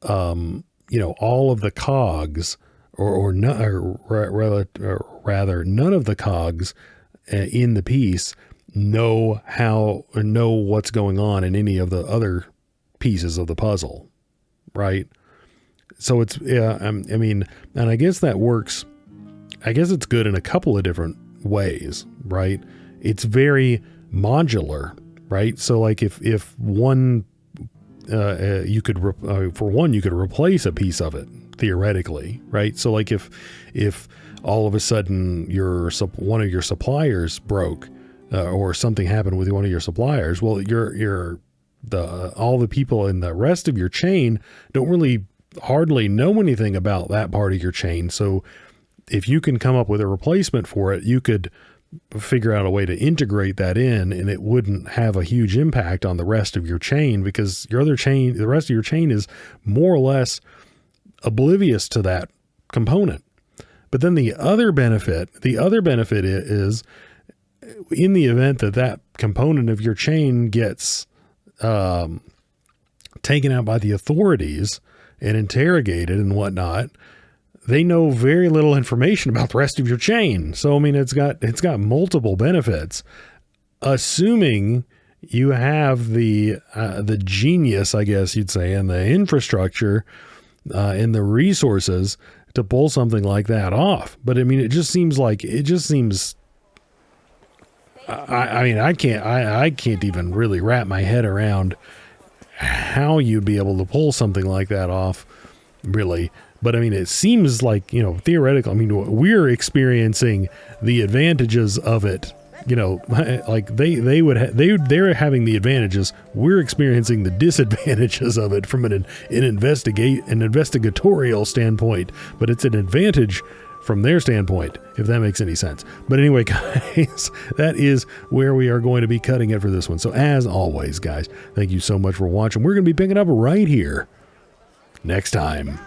all of the cogs or rather none of the cogs in the piece know what's going on in any of the other pieces of the puzzle. Right. So it's, and I guess that works. I guess it's good in a couple of different ways, right? It's very modular, right? So like if one, you could replace a piece of it theoretically, right? So like if all of a sudden one of your suppliers broke, or something happened with one of your suppliers, well, all the people in the rest of your chain don't really hardly know anything about that part of your chain. So if you can come up with a replacement for it, you could figure out a way to integrate that in, and it wouldn't have a huge impact on the rest of your chain, because the rest of your chain is more or less oblivious to that component. But then the other benefit is, in the event that component of your chain gets taken out by the authorities and interrogated and whatnot, they know very little information about the rest of your chain. So, it's got multiple benefits, assuming you have the genius, I guess you'd say, and the infrastructure, and the resources to pull something like that off. But I can't even really wrap my head around how you'd be able to pull something like that off, really. But it seems like, theoretically, we're experiencing the advantages of it, like they're having the advantages. We're experiencing the disadvantages of it from an investigatorial standpoint, but it's an advantage from their standpoint, if that makes any sense. But anyway, guys, that is where we are going to be cutting it for this one. So as always, guys, thank you so much for watching. We're going to be picking up right here next time.